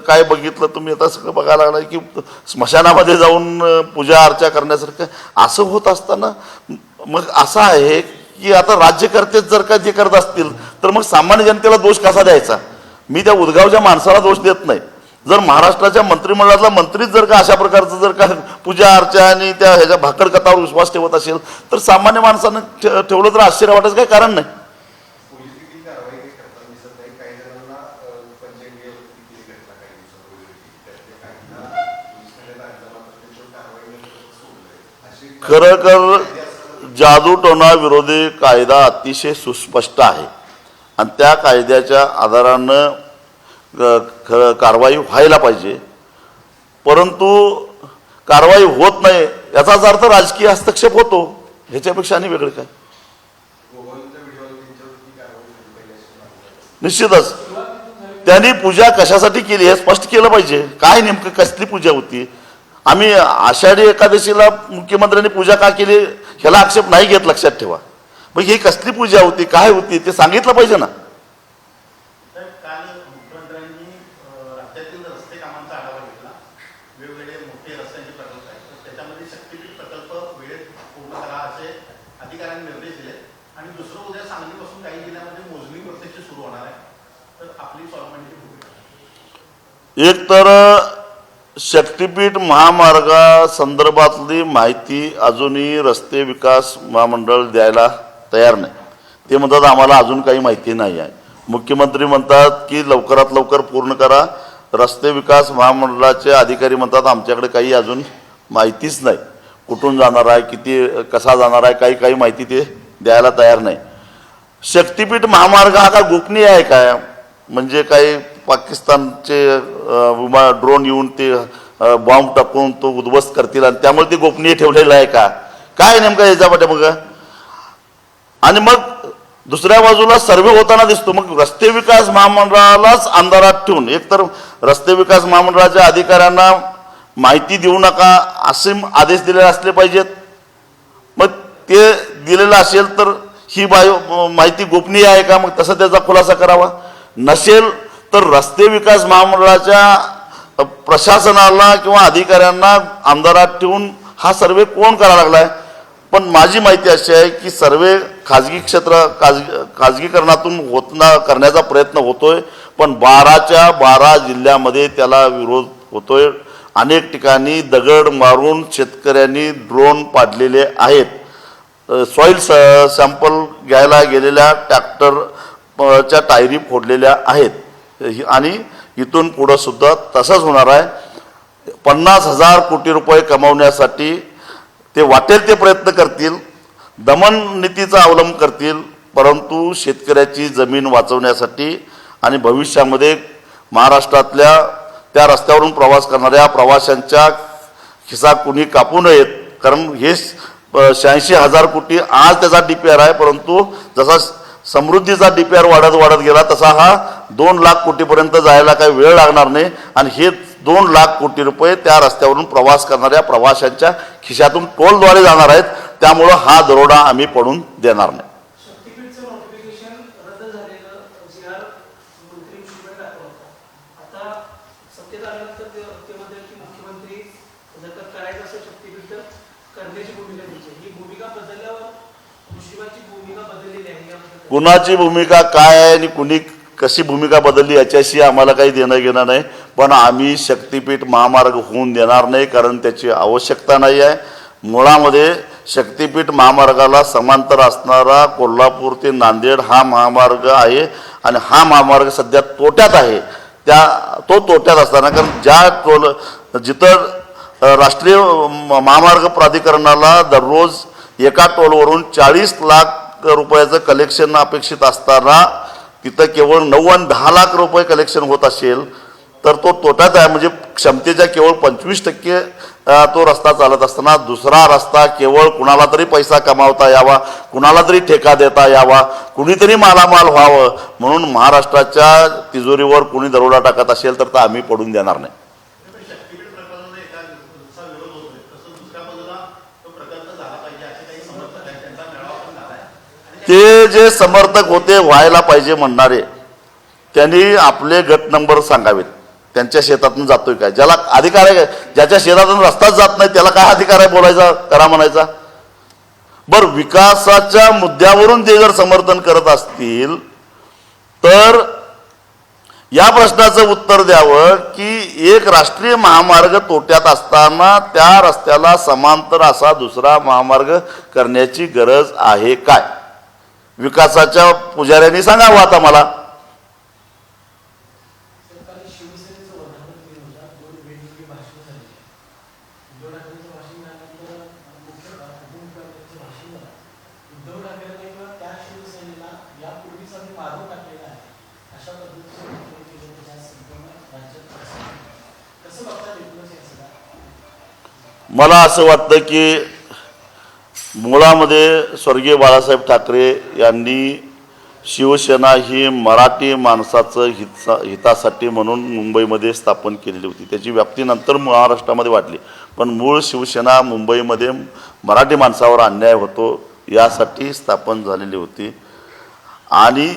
काय बघितलं तुम्ही आता सगळं बघायला लागलं की स्मशानामध्ये जाऊन पूजा अर्चा करण्यासारखं असं होत असताना मग असं आहे की आता राज्यकर्तेच जर का जे करत असतील तर मग सामान्य जनतेला दोष कसा द्यायचा. मी त्या उदगावच्या माणसाला दोष देत नाही. जर महाराष्ट्राच्या मंत्रिमंडळातला मंत्रीच जर का अशा प्रकारचं जर का पूजा अर्चा आणि त्या ह्याच्या भाकड कथावर विश्वास ठेवत असेल तर सामान्य माणसानं ठेवलं तर आश्चर्य वाटायचं काही कारण नाही. खरं जादूटोणा विरोधी कायदा अतिशय सुस्पष्ट आहे आणि त्या कायद्याच्या आधारानं कारवाई व्हायला पाहिजे. परंतु कारवाई होत नाही याचाच अर्थ राजकीय हस्तक्षेप होतो. ह्याच्यापेक्षा आणि वेगळं काय. निश्चितच त्यांनी पूजा कशासाठी केली हे स्पष्ट केलं पाहिजे. काय नेमकं कसली पूजा होती. आम्ही आषाढी एकादशीला मुख्यमंत्र्यांनी पूजा का केली ह्याला आक्षेप नाही घेत, लक्षात ठेवा. मग ही कसली पूजा होती, काय होती ते सांगितलं पाहिजे ना. काल मुख्यमंत्र्यांनी राज्यातील रस्ते कामांचा आढावा घेतला. वेगवेगळे मोठे रस्त्यांचे प्रकल्प आहेत, त्याच्यामध्ये शक्तीपीठ प्रकल्प वेळेत पूर्ण करा असे अधिकाऱ्यांनी निर्देश दिले. आणि दुसरं, उद्या सांगलीपासून काही जिल्ह्यामध्ये मोजणी प्रत्यक्ष सुरू होणार आहे. तर आपली स्वाभिमानीची भूमिका एक तर शक्तीपीठ महामार्गासंदर्भातली माहिती अजूनही रस्ते विकास महामंडळ द्यायला तयार नाही. ते म्हणतात आम्हाला अजून काही माहिती नाही आहे. मुख्यमंत्री म्हणतात की लवकरात लवकर पूर्ण करा. रस्ते विकास महामंडळाचे अधिकारी म्हणतात आमच्याकडे काही अजून माहितीच नाही. कुठून जाणार आहे, किती कसा जाणार आहे, काही माहिती ते द्यायला तयार नाही. शक्तीपीठ महामार्ग हा का गोपनीय आहे काय. म्हणजे काही पाकिस्तानचे ड्रोन येऊन ते बॉम्ब टाकून तो उद्ध्वस्त करतील आणि त्यामुळे ते गोपनीय ठेवलेलं आहे का. काय नेमकं याच्या पाठीमागं. आणि मग दुसऱ्या बाजूला सर्वे होताना दिसतो. मग रस्ते विकास महामंडळालाच अंधारात ठेवून एकतर रस्ते विकास महामंडळाच्या अधिकाऱ्यांना माहिती देऊ नका असे आदेश दिलेले असले पाहिजेत. मग ते दिलेलं असेल तर ही माहिती गोपनीय आहे का, मग तसं त्याचा खुलासा करावा. नसेल तर रस्ते विकास महामंडळाच्या प्रशासनाला किंवा अधिकाऱ्यांना अंधारात ठेवून हा सर्वे कोण करायला लागलाय. पण माझी माहिती अशी आहे की सर्वे खाजगीकरणातून करण्याचा प्रयत्न होतोय, पण 12च्या 12 जिल्ह्यामध्ये त्याला विरोध होतोय. अनेक ठिकाणी दगड मारून शेतकऱ्यांनी ड्रोन पाडलेले आहेत. सॉईल सॅम्पल घ्यायला गेलेल्या ट्रॅक्टरच्या टायरी फोडलेल्या आहेत. आणि इथून पुढं सुद्धा तसंच होणार आहे. 50,000 कोटी रुपये कमावण्यासाठी ते वाटेल ते प्रयत्न करतील, दमन नीतीचा अवलंब करतील. परंतु शेतकऱ्याची जमीन वाचवण्यासाठी आणि भविष्यामध्ये महाराष्ट्रातल्या त्या रस्त्यावरून प्रवास करणाऱ्या प्रवाशांच्या खिसा कुणी कापू नयेत. कारण हे 86,000 कोटी आज त्याचा DPR आहे, परंतु जसा समृद्धीचा DPR वाढत वाढत गेला तसा हा 2 लाख कोटीपर्यंत जायला काही वेळ लागणार नाही आणि हे 2 लाख कोटी रुपये त्या रस्त्यावरून प्रवास करणाऱ्या प्रवाशांच्या खिशातून टोलद्वारे जाणार आहेत. त्यामुळं हा दरोडा आम्ही पडून देणार नाही. शक्तीपीठचं नोटिफिकेशन रद्द झालेलं GR मंत्री मुख्यमंत्री दाखवलं होतं. आता सत्तेत आल्यानंतर ते म्हणतात की मुख्यमंत्री जर का करायचं असेल शक्तीपीठ तर करण्याची भूमिका घ्यायची. ही भूमिका बदलल्यावर मुश्रीफांची भूमिका बदललेली आहे याबद्दल कुणाची भूमिका काय आहे आणि कुणी कशी भूमिका बदलली याच्याशी आम्हाला काही देणं घेणं नाही, पण आम्ही शक्तीपीठ महामार्ग होऊन देणार नाही, कारण त्याची आवश्यकता नाही आहे. मुळामध्ये शक्तीपीठ महामार्गाला समांतर असणारा कोल्हापूर ते नांदेड हा महामार्ग आहे आणि हा महामार्ग सध्या तोट्यात आहे. तो तोट्यात असताना कारण जिथं राष्ट्रीय महामार्ग प्राधिकरणाला दररोज एका टोलवरून 40 लाख रुपयाचं कलेक्शन अपेक्षित असताना तिथं केवळ 9 आणि 10 लाख रुपये कलेक्शन होत असेल तर तो तोट्यात आहे. म्हणजे क्षमतेच्या केवळ 25% तो रस्ता चालत असताना दुसरा रस्ता केवळ कुणाला तरी पैसा कमावता यावा, कुणाला तरी ठेका देता यावा, कुणीतरी मालामाल व्हावं म्हणून महाराष्ट्राच्या तिजोरीवर कुणी दरोडा टाकत असेल तर आम्ही पडून देणार नाही. पण शक्तीपीठ प्रकल्पाला एका दिवसा विरोध होतोय, तसं दुसऱ्या बाजूला तो प्रकल्प झाला पाहिजे असे काही समर्थक आहेत, त्यांचा मेळावा पण झालाय. ते जे समर्थक होते व्हायला पाहिजे म्हणणारे त्यांनी आपले गट नंबर सांगावेत. त्यांच्या शेतातून जातोय काय, ज्याला अधिकार आहे, ज्याच्या शेतातून रस्ताच जात नाही त्याला काय अधिकार आहे बोलायचा, करा म्हणायचा. बरं, विकासाच्या मुद्द्यावरून ते जर समर्थन करत असतील तर या प्रश्नाचं उत्तर द्यावं की एक राष्ट्रीय महामार्ग तोट्यात असताना त्या रस्त्याला समांतर असा दुसरा महामार्ग करण्याची गरज आहे काय? विकासाच्या पुजाऱ्यांनी सांगावं आता मला. सरकारने शिवसेनेचं वर्धापन केलं होतं. 2 वेगवेगळी भाषणं झाली. उद्धव ठाकरेंचं भाषण झाल्यानंतर उपमुख्यमंत्र्यांचं भाषण झालं. उद्धव ठाकरेंनी किंवा त्या शिवसेनेला यापूर्वीच आम्ही मारून टाकलेला आहे अशा पद्धतीचं वक्तव्य केलं होतं. त्या संपूर्ण राज्यात कसं बघता एकूणच या सगळ्या मला असं वाटतं की मुळामध्ये स्वर्गीय बाळासाहेब ठाकरे यांनी शिवसेना ही मराठी माणसाचं हितासाठी म्हणून मुंबईमध्ये स्थापन केलेली होती. त्याची व्याप्ती नंतर महाराष्ट्रामध्ये वाढली, पण मूळ शिवसेना मुंबईमध्ये मराठी माणसावर अन्याय होतो यासाठी स्थापन झालेली होती. आणि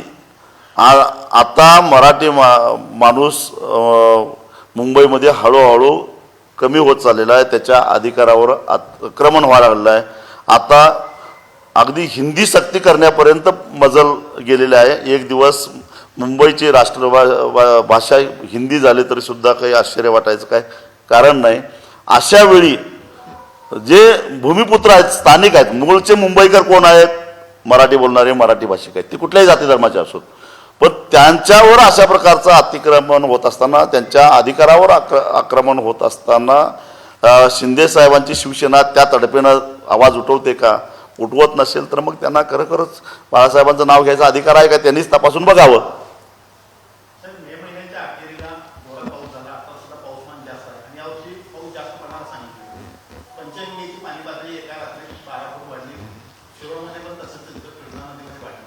आता मराठी माणूस मुंबईमध्ये हळूहळू कमी होत चाललेला आहे, त्याच्या अधिकारावर आक्रमण व्हायला लागलेलं आहे. आता अगदी हिंदी सक्ती करण्यापर्यंत मजल गेलेले आहे. एक दिवस मुंबईची राष्ट्रभाषा हिंदी झाली तरी सुद्धा काही आश्चर्य वाटायचं काय कारण नाही. अशा वेळी जे भूमिपुत्र आहेत, स्थानिक आहेत, मूळचे मुंबईकर कोण आहेत? मराठी बोलणारे, मराठी भाषिक आहेत, ते कुठल्याही जाती धर्माचे असोत, पण त्यांच्यावर अशा प्रकारचं अतिक्रमण होत असताना, त्यांच्या अधिकारावर आक्रमण होत असताना शिंदे साहेबांची शिवसेना त्या तडफेनं आवाज उठवते का? उठवत नसेल तर मग त्यांना खरोखरच बाळासाहेबांचं नाव घ्यायचा अधिकार आहे का? त्यांनीच तपासून बघावं. साहेब, मे महिन्याच्या अखेरीला जोरात पाऊस झाला, आता सुद्धा पाऊसमान जास्त आहे आणि यावर्षी पाऊस जास्त पडणार सांगितलं. पंचगंगेची पाणी पातळी एका रात्रीत 12 फूट वाढली. शिरोळमध्ये पण तसंच कृष्णा नदीमध्ये वाढली.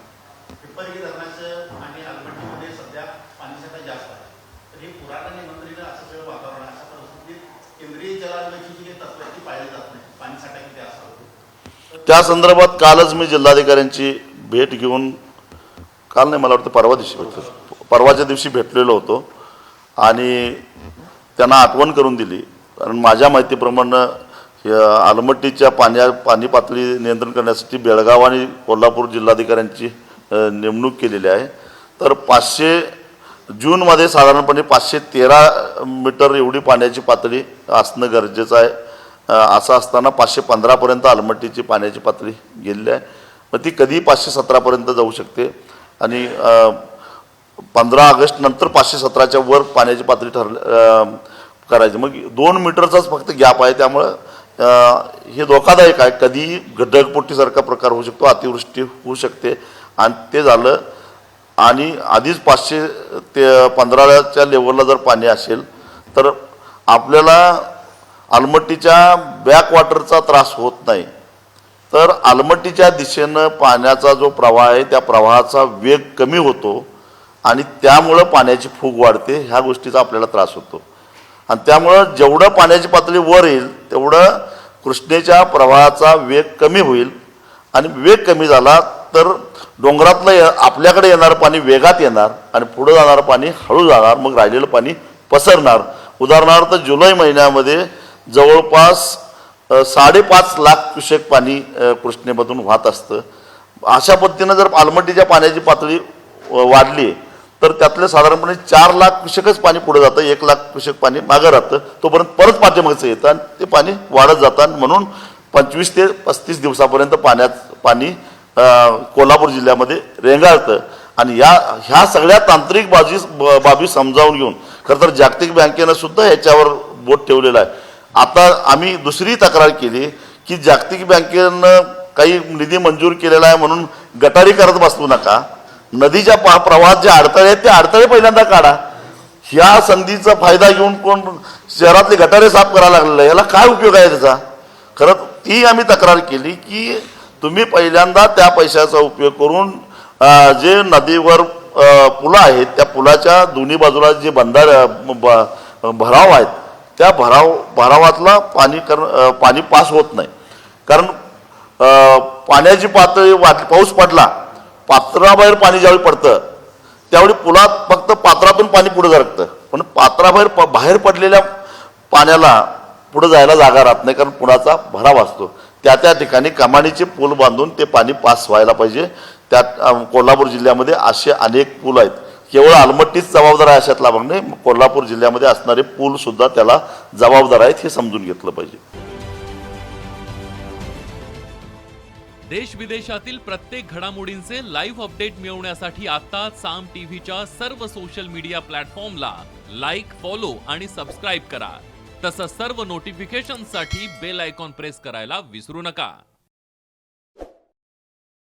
पिंपरगी धरणाचं आणि आलमट्टीमध्ये सध्या पाणीसाठा जास्त आहे. तर हे पुराठा निमंत्रणीनं असं सगळं वातावरण आहे. अशा परिस्थितीत केंद्रीय जलाशयाची जी काही तत्त्व ती पाळली जात नाही. पाणीसाठा किती असावं त्या संदर्भात कालच मी जिल्हाधिकाऱ्यांची भेट घेऊन, काल नाही मला वाटतं परवाच्या दिवशी भेटलेलो होतो आणि त्यांना आठवण करून दिली. कारण माझ्या माहितीप्रमाणे आलमट्टीच्या पाणी पातळी नियंत्रण करण्यासाठी बेळगाव आणि कोल्हापूर जिल्हाधिकाऱ्यांची नेमणूक केलेली आहे. तर 500 जूनमध्ये साधारणपणे 513 मीटर एवढी पाण्याची पातळी असणं गरजेचं आहे. असं असताना 515पर्यंत आलमट्टीची पाण्याची पातळी गेलेली आहे. मग ती कधी 517पर्यंत जाऊ शकते आणि 15 ऑगस्ट नंतर 517च्या वर पाण्याची पातळी करायची. मग 2 मीटरचाच फक्त गॅप आहे. त्यामुळं हे धोकादायक आहे. कधी ढगफुटीसारखा प्रकार होऊ शकतो, अतिवृष्टी होऊ शकते आणि ते झालं. आणि आधीच 515च्या लेवलला जर पाणी असेल तर आपल्याला आलमट्टीच्या बॅकवॉटरचा त्रास होत नाही. तर आलमट्टीच्या दिशेनं पाण्याचा जो प्रवाह आहे त्या प्रवाहाचा वेग कमी होतो आणि त्यामुळं पाण्याची फूग वाढते. ह्या गोष्टीचा आपल्याला त्रास होतो आणि त्यामुळं जेवढं पाण्याची पातळी वर येईल तेवढं कृष्णेच्या प्रवाहाचा वेग कमी होईल आणि वेग कमी झाला तर डोंगरातलं आपल्याकडे येणारं पाणी वेगात येणार आणि पुढे जाणारं पाणी हळू जाणार, मग राहिलेलं पाणी पसरणार. उदाहरणार्थ जुलै महिन्यामध्ये जवळपास 5.5 लाख क्युसेक पाणी कृष्णेमधून वाहत असतं. अशा पद्धतीनं जर आलमट्टीच्या पाण्याची पातळी वाढली तर त्यातले साधारणपणे 4 लाख क्युसेकच पाणी पुढे जातं, 1 लाख क्युसेक पाणी मागं राहतं. तोपर्यंत परत पाठीमागचं येतं आणि ते पाणी वाढत जातं. म्हणून 25 ते 35 दिवसापर्यंत पाणी कोल्हापूर जिल्ह्यामध्ये रेंगाळतं. आणि ह्या सगळ्या तांत्रिक बाबी समजावून घेऊन खरं तर जागतिक बँकेनं सुद्धा ह्याच्यावर बोट ठेवलेलं आहे. आता आम्ही दुसरी तक्रार केली की जागतिक बँकेनं काही निधी मंजूर केलेला आहे म्हणून गटारी करत बसू नका. नदीच्या प्रवाहात जे अडथळे आहेत ते अडथळे पहिल्यांदा काढा. ह्या संधीचा फायदा घेऊन कोण शहरातले गटारे साफ करायला लागलेलं आहे, याला काय उपयोग आहे त्याचा? खरं ती आम्ही तक्रार केली की तुम्ही पहिल्यांदा त्या पैशाचा उपयोग करून जे नदीवर पुलं आहेत त्या पुलाच्या दोन्ही बाजूला जे भराव आहेत त्या भरावातला पाणी पास होत नाही. कारण पाण्याची पातळी पाऊस पडला, पात्राबाहेर पाणी ज्यावेळी पडतं त्यावेळी पुलात फक्त पात्रातून पाणी पुढे सरकतं, पण बाहेर पडलेल्या पाण्याला पुढे जायला जागा राहत नाही कारण पुलाचा भराव असतो. त्या ठिकाणी कमानीचे पूल बांधून ते पाणी पास व्हायला पाहिजे. त्यात कोल्हापूर जिल्ह्यामध्ये असे अनेक पूल आहेत. केवळ आलमट्टीच जबाबदार आहे अशातला भाग नाही, कोल्हापूर जिल्ह्यामध्ये असणारे पूल सुद्धा त्याला जबाबदार आहेत हे समजून घेतलं पाहिजे. देश विदेशातील प्रत्येक घडामोडींचे लाईव्ह अपडेट मिळवण्यासाठी आता साम टीव्हीच्या सर्व सोशल मीडिया प्लॅटफॉर्मला लाईक, फॉलो आणि सबस्क्राईब करा. तसंच सर्व नोटिफिकेशनसाठी बेल आयकॉन प्रेस करायला विसरू नका.